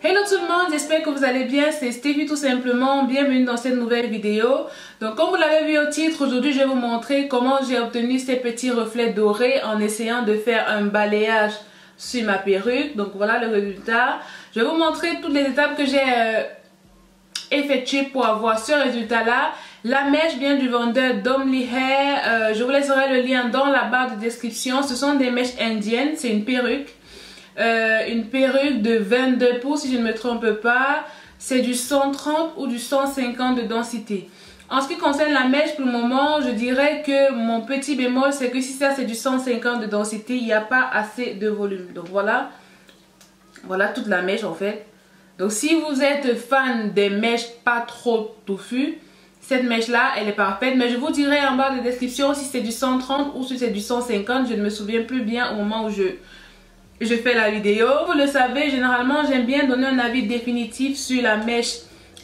Hello tout le monde, j'espère que vous allez bien, c'est Stevie tout simplement, bienvenue dans cette nouvelle vidéo. Donc comme vous l'avez vu au titre, aujourd'hui je vais vous montrer comment j'ai obtenu ces petits reflets dorés en essayant de faire un balayage sur ma perruque. Donc voilà le résultat. Je vais vous montrer toutes les étapes que j'ai effectuées pour avoir ce résultat là. La mèche vient du vendeur Domly Hair, je vous laisserai le lien dans la barre de description. Ce sont des mèches indiennes, c'est une perruque. Une perruque de 22 pouces si je ne me trompe pas, c'est du 130 ou du 150 de densité. En ce qui concerne la mèche, pour le moment, je dirais que mon petit bémol, c'est que si ça c'est du 150 de densité, il n'y a pas assez de volume. Donc voilà toute la mèche en fait. Donc si vous êtes fan des mèches pas trop touffues, cette mèche là elle est parfaite, mais je vous dirai en barre de description si c'est du 130 ou si c'est du 150, je ne me souviens plus bien au moment où je fais la vidéo. Vous le savez, généralement j'aime bien donner un avis définitif sur la mèche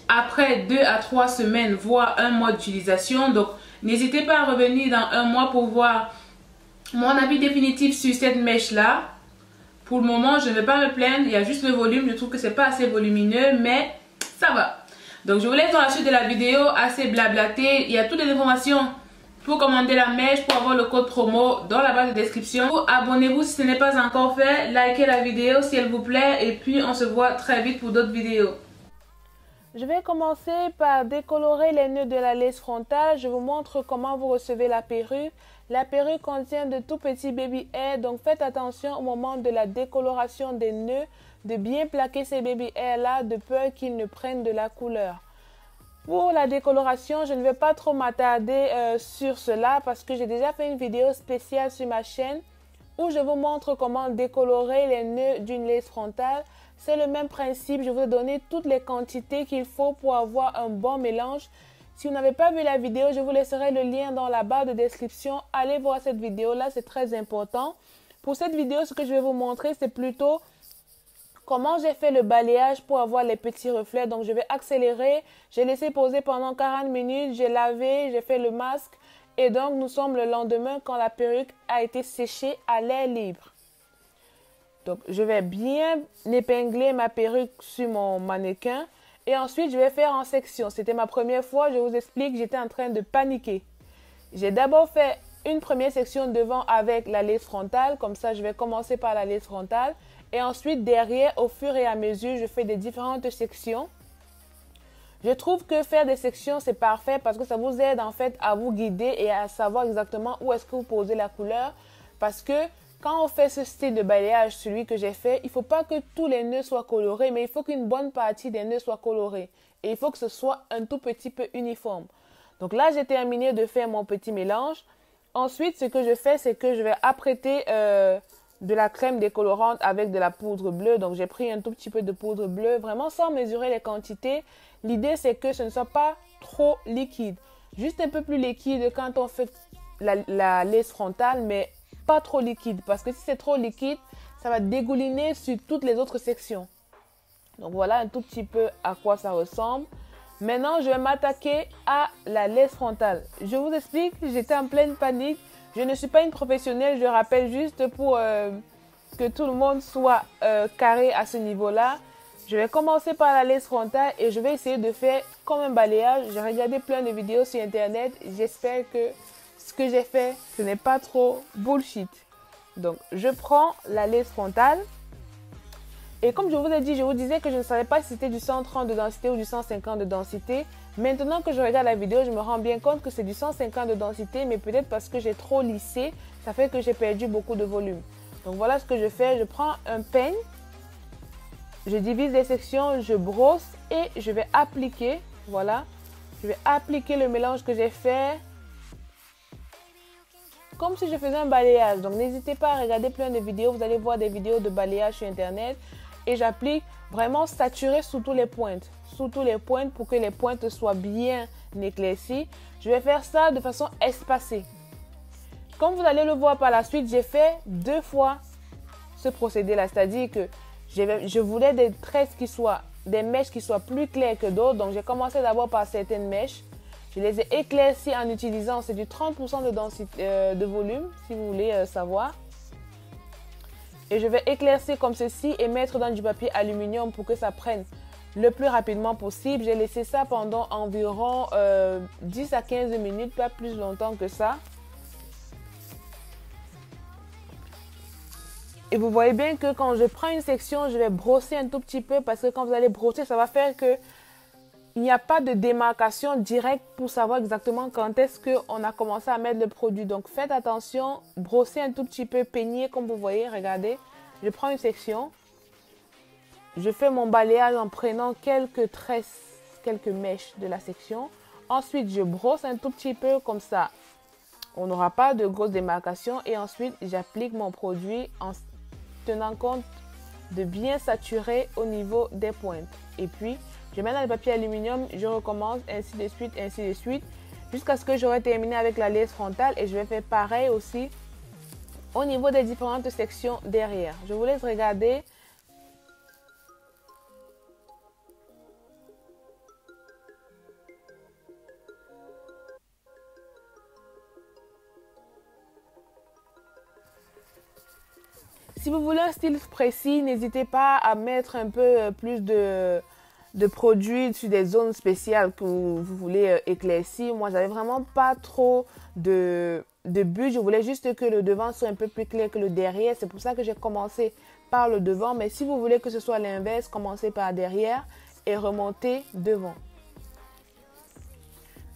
après 2 à 3 semaines voire un mois d'utilisation. Donc n'hésitez pas à revenir dans un mois pour voir mon avis définitif sur cette mèche là. Pour le moment je ne vais pas me plaindre, il y a juste le volume, je trouve que c'est pas assez volumineux mais ça va. Donc je vous laisse dans la suite de la vidéo, assez blablaté, il y a toutes les informations pour commander la mèche, pour avoir le code promo dans la barre de description. Abonnez-vous si ce n'est pas encore fait, likez la vidéo si elle vous plaît et puis on se voit très vite pour d'autres vidéos. Je vais commencer par décolorer les nœuds de la laisse frontale. Je vous montre comment vous recevez la perruque. La perruque contient de tout petits baby hairs, donc faites attention au moment de la décoloration des nœuds de bien plaquer ces baby hairs là de peur qu'ils ne prennent de la couleur. Pour la décoloration, je ne vais pas trop m'attarder sur cela parce que j'ai déjà fait une vidéo spéciale sur ma chaîne où je vous montre comment décolorer les nœuds d'une laisse frontale. C'est le même principe, je vous ai donné toutes les quantités qu'il faut pour avoir un bon mélange. Si vous n'avez pas vu la vidéo, je vous laisserai le lien dans la barre de description. Allez voir cette vidéo-là, c'est très important. Pour cette vidéo, ce que je vais vous montrer, c'est plutôt comment j'ai fait le balayage pour avoir les petits reflets. Donc je vais accélérer, j'ai laissé poser pendant 40 minutes, j'ai lavé, j'ai fait le masque. Et donc nous sommes le lendemain quand la perruque a été séchée à l'air libre. Donc je vais bien épingler ma perruque sur mon mannequin. Et ensuite je vais faire en section. C'était ma première fois, je vous explique, j'étais en train de paniquer. J'ai d'abord fait une première section devant avec la laisse frontale. Comme ça je vais commencer par la laisse frontale. Et ensuite, derrière, au fur et à mesure, je fais des différentes sections. Je trouve que faire des sections, c'est parfait parce que ça vous aide en fait à vous guider et à savoir exactement où est-ce que vous posez la couleur. Parce que quand on fait ce style de balayage, celui que j'ai fait, il ne faut pas que tous les nœuds soient colorés, mais il faut qu'une bonne partie des nœuds soient colorés. Et il faut que ce soit un tout petit peu uniforme. Donc là, j'ai terminé de faire mon petit mélange. Ensuite, ce que je fais, c'est que je vais apprêter de la crème décolorante avec de la poudre bleue. Donc j'ai pris un tout petit peu de poudre bleue, vraiment sans mesurer les quantités. L'idée c'est que ce ne soit pas trop liquide, juste un peu plus liquide quand on fait la laisse frontale, mais pas trop liquide parce que si c'est trop liquide, ça va dégouliner sur toutes les autres sections. Donc voilà un tout petit peu à quoi ça ressemble. Maintenant je vais m'attaquer à la laisse frontale. Je vous explique, j'étais en pleine panique. Je ne suis pas une professionnelle, je rappelle juste pour que tout le monde soit carré à ce niveau-là. Je vais commencer par la laisse frontale et je vais essayer de faire comme un balayage. J'ai regardé plein de vidéos sur internet. J'espère que ce que j'ai fait, ce n'est pas trop bullshit. Donc, je prends la laisse frontale. Et comme je vous ai dit, je vous disais que je ne savais pas si c'était du 130 de densité ou du 150 de densité. Maintenant que je regarde la vidéo, je me rends bien compte que c'est du 150 de densité, mais peut-être parce que j'ai trop lissé, ça fait que j'ai perdu beaucoup de volume. Donc voilà ce que je fais, je prends un peigne, je divise les sections, je brosse et je vais appliquer, voilà, je vais appliquer le mélange que j'ai fait, comme si je faisais un balayage. Donc n'hésitez pas à regarder plein de vidéos, vous allez voir des vidéos de balayage sur internet. Et j'applique vraiment saturé sous tous les pointes. Sous tous les pointes pour que les pointes soient bien éclaircies. Je vais faire ça de façon espacée. Comme vous allez le voir par la suite, j'ai fait 2 fois ce procédé-là. C'est-à-dire que je voulais des tresses qui soient, des mèches qui soient plus claires que d'autres. Donc j'ai commencé d'abord par certaines mèches. Je les ai éclaircies en utilisant, c'est du 30% de densité, de volume, si vous voulez savoir. Et je vais éclaircir comme ceci et mettre dans du papier aluminium pour que ça prenne le plus rapidement possible. J'ai laissé ça pendant environ 10 à 15 minutes, pas plus longtemps que ça. Et vous voyez bien que quand je prends une section, je vais brosser un tout petit peu parce que quand vous allez brosser, ça va faire que il n'y a pas de démarcation directe pour savoir exactement quand est-ce qu'on a commencé à mettre le produit. Donc faites attention, brossez un tout petit peu, peignez comme vous voyez, regardez. Je prends une section, je fais mon balayage en prenant quelques tresses, quelques mèches de la section. Ensuite, je brosse un tout petit peu comme ça. On n'aura pas de grosses démarcations. Et ensuite, j'applique mon produit en tenant compte de bien saturer au niveau des pointes. Et puis, je mets dans le papier aluminium, je recommence ainsi de suite, jusqu'à ce que j'aurai terminé avec la laisse frontale. Et je vais faire pareil aussi au niveau des différentes sections derrière. Je vous laisse regarder. Si vous voulez un style précis, n'hésitez pas à mettre un peu plus de produits sur des zones spéciales que vous voulez éclaircir. Moi, j'avais vraiment pas trop de but. Je voulais juste que le devant soit un peu plus clair que le derrière. C'est pour ça que j'ai commencé par le devant. Mais si vous voulez que ce soit l'inverse, commencez par derrière et remontez devant.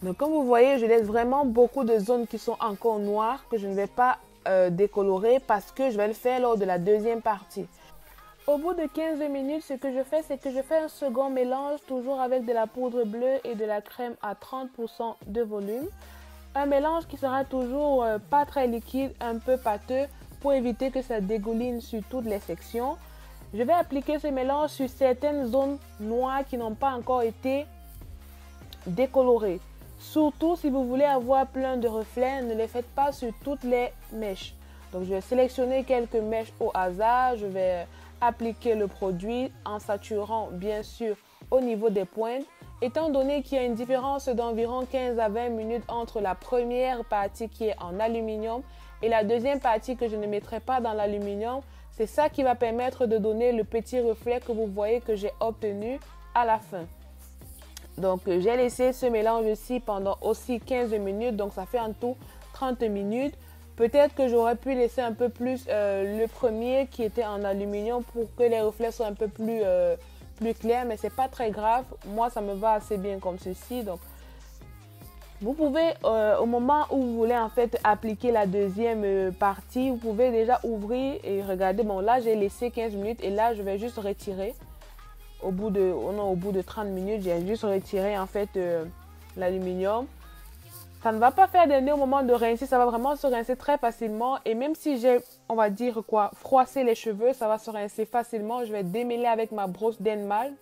Donc, comme vous voyez, je laisse vraiment beaucoup de zones qui sont encore noires que je ne vais pas décolorer parce que je vais le faire lors de la deuxième partie. Au bout de 15 minutes, ce que je fais, c'est que je fais un second mélange, toujours avec de la poudre bleue et de la crème à 30% de volume. Un mélange qui sera toujours pas très liquide, un peu pâteux, pour éviter que ça dégouline sur toutes les sections. Je vais appliquer ce mélange sur certaines zones noires qui n'ont pas encore été décolorées. Surtout si vous voulez avoir plein de reflets, ne les faites pas sur toutes les mèches. Donc je vais sélectionner quelques mèches au hasard, je vais appliquer le produit en saturant bien sûr au niveau des pointes. Étant donné qu'il y a une différence d'environ 15 à 20 minutes entre la première partie qui est en aluminium et la deuxième partie que je ne mettrai pas dans l'aluminium, c'est ça qui va permettre de donner le petit reflet que vous voyez que j'ai obtenu à la fin. Donc j'ai laissé ce mélange ici pendant aussi 15 minutes, donc ça fait en tout 30 minutes. Peut-être que j'aurais pu laisser un peu plus le premier qui était en aluminium pour que les reflets soient un peu plus clairs, mais c'est pas très grave. Moi, ça me va assez bien comme ceci. Donc, vous pouvez, au moment où vous voulez en fait appliquer la deuxième partie, vous pouvez déjà ouvrir et regarder. Bon, là, j'ai laissé 15 minutes et là, je vais juste retirer. Au bout de 30 minutes, j'ai juste retiré en fait l'aluminium. Ça ne va pas faire des nœuds au moment de rincer, ça va vraiment se rincer très facilement. Et même si j'ai, on va dire quoi, froissé les cheveux, ça va se rincer facilement. Je vais démêler avec ma brosse Denmal.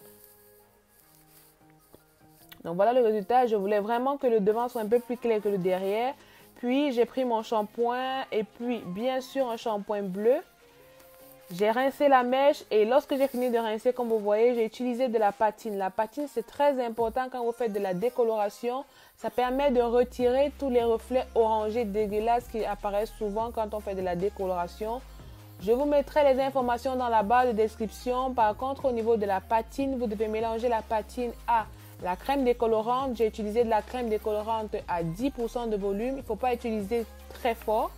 Donc voilà le résultat. Je voulais vraiment que le devant soit un peu plus clair que le derrière. Puis j'ai pris mon shampoing et puis bien sûr un shampoing bleu. J'ai rincé la mèche et lorsque j'ai fini de rincer, comme vous voyez, j'ai utilisé de la patine. La patine, c'est très important quand vous faites de la décoloration. Ça permet de retirer tous les reflets orangés dégueulasses qui apparaissent souvent quand on fait de la décoloration. Je vous mettrai les informations dans la barre de description. Par contre, au niveau de la patine, vous devez mélanger la patine à la crème décolorante. J'ai utilisé de la crème décolorante à 10% de volume. Il ne faut pas utiliser très fort.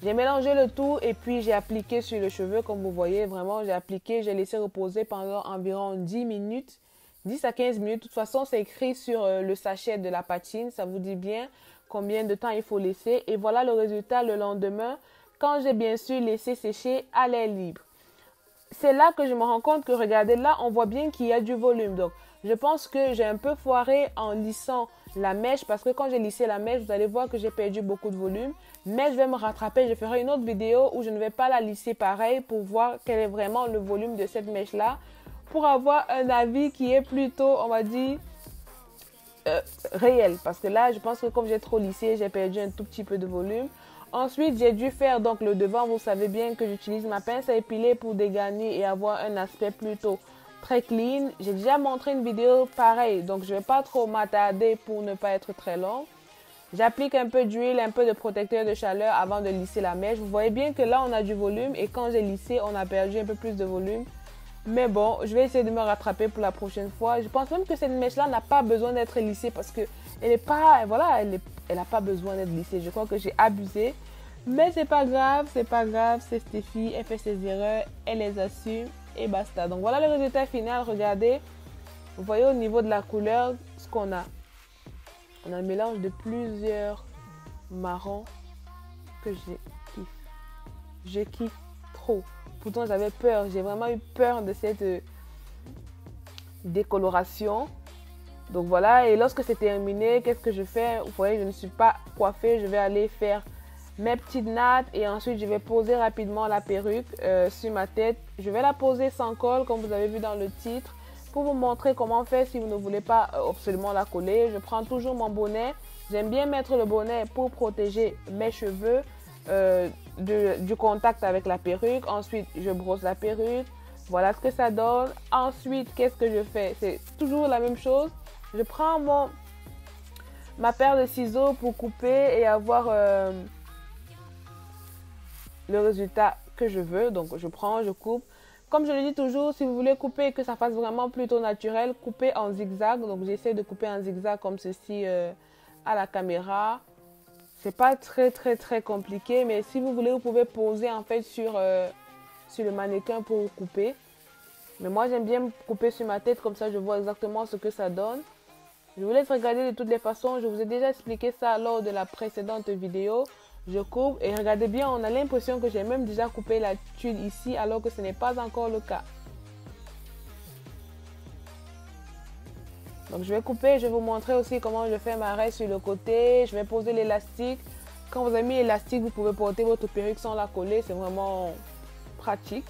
J'ai mélangé le tout et puis j'ai appliqué sur le cheveu comme vous voyez. Vraiment, j'ai appliqué, j'ai laissé reposer pendant environ 10 minutes, 10 à 15 minutes. De toute façon, c'est écrit sur le sachet de la patine. Ça vous dit bien combien de temps il faut laisser. Et voilà le résultat le lendemain quand j'ai bien sûr laissé sécher à l'air libre. C'est là que je me rends compte que regardez là, on voit bien qu'il y a du volume. Donc, je pense que j'ai un peu foiré en lissant la mèche parce que quand j'ai lissé la mèche, vous allez voir que j'ai perdu beaucoup de volume. Mais je vais me rattraper, je ferai une autre vidéo où je ne vais pas la lisser pareil pour voir quel est vraiment le volume de cette mèche-là. Pour avoir un avis qui est plutôt, on va dire, réel. Parce que là, je pense que comme j'ai trop lissé, j'ai perdu un tout petit peu de volume. Ensuite, j'ai dû faire donc le devant. Vous savez bien que j'utilise ma pince à épiler pour dégarnir et avoir un aspect plutôt très clean. J'ai déjà montré une vidéo pareille, donc je ne vais pas trop m'attarder pour ne pas être très long. J'applique un peu d'huile, un peu de protecteur de chaleur avant de lisser la mèche. Vous voyez bien que là, on a du volume et quand j'ai lissé, on a perdu un peu plus de volume. Mais bon, je vais essayer de me rattraper pour la prochaine fois. Je pense même que cette mèche-là n'a pas besoin d'être lissée parce que elle est pas, voilà, elle n'a pas besoin d'être lissée. Je crois que j'ai abusé. Mais c'est pas grave, c'est pas grave. C'est Stéphie, elle fait ses erreurs, elle les assume et basta. Donc voilà le résultat final. Regardez, vous voyez au niveau de la couleur ce qu'on a. On a un mélange de plusieurs marrons que je kiffe. Je kiffe trop. Pourtant, j'avais peur. J'ai vraiment eu peur de cette décoloration. Donc voilà. Et lorsque c'est terminé, qu'est-ce que je fais? Vous voyez, je ne suis pas coiffée. Je vais aller faire mes petites nattes. Et ensuite, je vais poser rapidement la perruque sur ma tête. Je vais la poser sans colle, comme vous avez vu dans le titre. Pour vous montrer comment faire si vous ne voulez pas absolument la coller. Je prends toujours mon bonnet. J'aime bien mettre le bonnet pour protéger mes cheveux du contact avec la perruque. Ensuite, je brosse la perruque. Voilà ce que ça donne. Ensuite, qu'est-ce que je fais? C'est toujours la même chose. Je prends ma paire de ciseaux pour couper et avoir le résultat que je veux. Donc, je prends, je coupe. Comme je le dis toujours, si vous voulez couper et que ça fasse vraiment plutôt naturel, coupez en zigzag. Donc, j'essaie de couper en zigzag comme ceci à la caméra. C'est pas très compliqué, mais si vous voulez, vous pouvez poser en fait sur le mannequin pour couper. Mais moi, j'aime bien couper sur ma tête, comme ça, je vois exactement ce que ça donne. Je vous laisse regarder de toutes les façons. Je vous ai déjà expliqué ça lors de la précédente vidéo. Je coupe et regardez bien, on a l'impression que j'ai même déjà coupé la tuile ici alors que ce n'est pas encore le cas. Donc je vais couper, je vais vous montrer aussi comment je fais ma raie sur le côté. Je vais poser l'élastique. Quand vous avez mis l'élastique, vous pouvez porter votre perruque sans la coller, c'est vraiment pratique.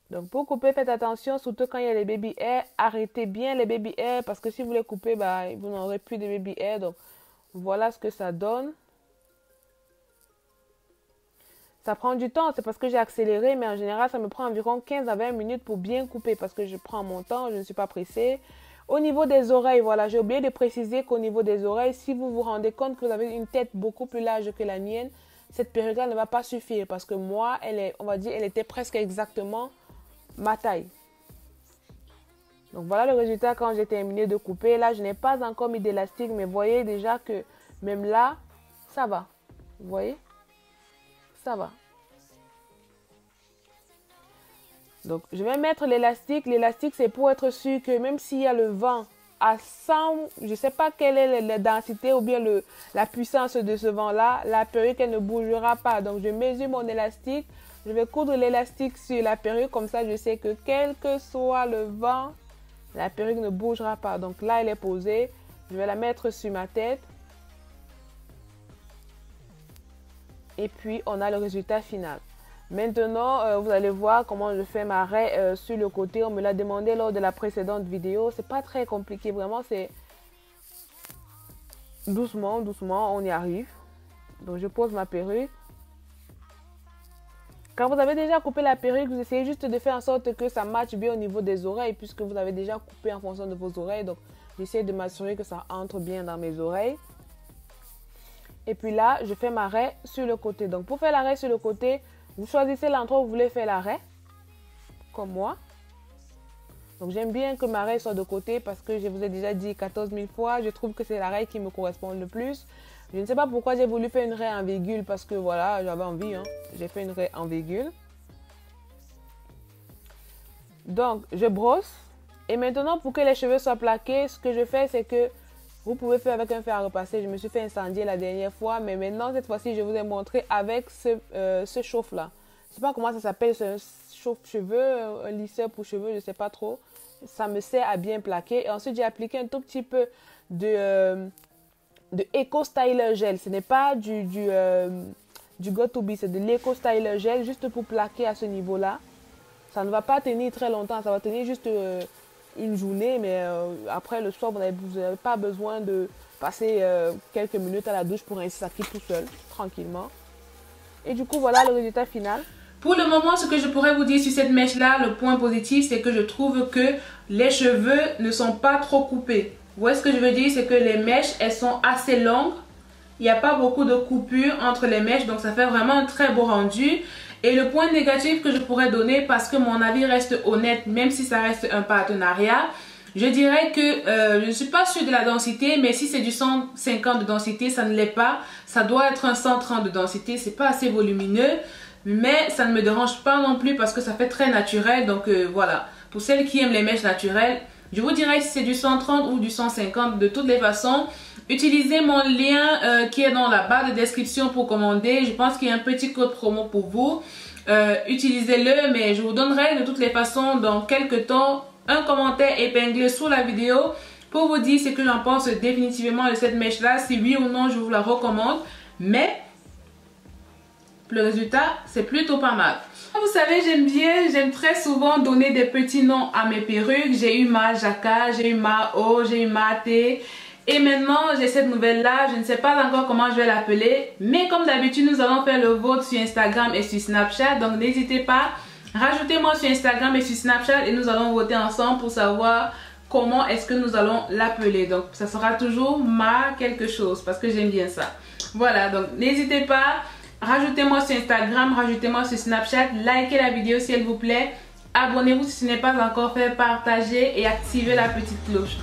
Donc pour couper, faites attention, surtout quand il y a les baby hairs. Arrêtez bien les baby hairs parce que si vous les coupez, bah, vous n'aurez plus de baby hairs. Donc voilà ce que ça donne. Ça prend du temps, c'est parce que j'ai accéléré, mais en général, ça me prend environ 15 à 20 minutes pour bien couper parce que je prends mon temps, je ne suis pas pressée. Au niveau des oreilles, voilà, j'ai oublié de préciser qu'au niveau des oreilles, si vous vous rendez compte que vous avez une tête beaucoup plus large que la mienne, cette perruque-là ne va pas suffire parce que moi, on va dire, elle était presque exactement ma taille. Donc voilà le résultat quand j'ai terminé de couper. Là, je n'ai pas encore mis d'élastique, mais voyez déjà que même là, ça va. Vous voyez? Ça va. Donc, je vais mettre l'élastique. L'élastique, c'est pour être sûr que même s'il y a le vent à 100, je ne sais pas quelle est la densité ou bien la puissance de ce vent-là, la perruque, elle ne bougera pas. Donc, je mesure mon élastique. Je vais coudre l'élastique sur la perruque. Comme ça, je sais que quel que soit le vent, la perruque ne bougera pas. Donc là, elle est posée. Je vais la mettre sur ma tête. Et puis, on a le résultat final. Maintenant, vous allez voir comment je fais ma raie sur le côté. On me l'a demandé lors de la précédente vidéo. C'est pas très compliqué. Vraiment, c'est doucement, on y arrive. Donc, je pose ma perruque. Quand vous avez déjà coupé la perruque, vous essayez juste de faire en sorte que ça matche bien au niveau des oreilles puisque vous avez déjà coupé en fonction de vos oreilles. Donc, j'essaie de m'assurer que ça entre bien dans mes oreilles. Et puis là, je fais ma raie sur le côté. Donc, pour faire la raie sur le côté, vous choisissez l'endroit où vous voulez faire la raie, comme moi. Donc, j'aime bien que ma raie soit de côté parce que je vous ai déjà dit 14 000 fois, je trouve que c'est la raie qui me correspond le plus. Je ne sais pas pourquoi j'ai voulu faire une raie en virgule parce que voilà, j'avais envie. J'ai fait une raie en virgule. Donc, je brosse. Et maintenant, pour que les cheveux soient plaqués, ce que je fais, c'est que vous pouvez faire avec un fer à repasser. Je me suis fait incendier la dernière fois, mais maintenant, cette fois-ci, je vous ai montré avec ce chauffe-là. Je ne sais pas comment ça s'appelle, c'est un chauffe-cheveux, un lisseur pour cheveux, je ne sais pas trop. Ça me sert à bien plaquer. Et ensuite, j'ai appliqué un tout petit peu de Eco Styler Gel. Ce n'est pas du Got2b, c'est de l'Eco Styler Gel, juste pour plaquer à ce niveau-là. Ça ne va pas tenir très longtemps, ça va tenir juste une journée, mais après le soir, vous n'avez pas besoin de passer quelques minutes à la douche pour ainsi ça quitte tout seul, tranquillement. Et du coup, voilà le résultat final. Pour le moment, ce que je pourrais vous dire sur cette mèche-là, le point positif, c'est que je trouve que les cheveux ne sont pas trop coupés. Vous voyez ce que je veux dire? C'est que les mèches, elles sont assez longues. Il n'y a pas beaucoup de coupures entre les mèches, donc ça fait vraiment un très beau rendu. Et le point négatif que je pourrais donner, parce que mon avis reste honnête, même si ça reste un partenariat, je dirais que je ne suis pas sûre de la densité, mais si c'est du 150 de densité, ça ne l'est pas. Ça doit être un 130 de densité, c'est pas assez volumineux. Mais ça ne me dérange pas non plus parce que ça fait très naturel. Donc voilà, pour celles qui aiment les mèches naturelles, je vous dirais si c'est du 130 ou du 150. De toutes les façons, utilisez mon lien qui est dans la barre de description pour commander. Je pense qu'il y a un petit code promo pour vous. Utilisez-le, mais je vous donnerai de toutes les façons dans quelques temps un commentaire épinglé sous la vidéo pour vous dire ce que j'en pense définitivement de cette mèche-là. Si oui ou non, je vous la recommande. Mais le résultat, c'est plutôt pas mal. Vous savez, j'aime très souvent donner des petits noms à mes perruques. J'ai eu ma Jaka, j'ai eu ma O, j'ai eu ma T. Et maintenant, j'ai cette nouvelle-là. Je ne sais pas encore comment je vais l'appeler. Mais comme d'habitude, nous allons faire le vote sur Instagram et sur Snapchat. Donc, n'hésitez pas. Rajoutez-moi sur Instagram et sur Snapchat et nous allons voter ensemble pour savoir comment est-ce que nous allons l'appeler. Donc, ça sera toujours ma quelque chose parce que j'aime bien ça. Voilà, donc n'hésitez pas. Rajoutez-moi sur Instagram, rajoutez-moi sur Snapchat, likez la vidéo si elle vous plaît, abonnez-vous si ce n'est pas encore fait, partagez et activez la petite cloche.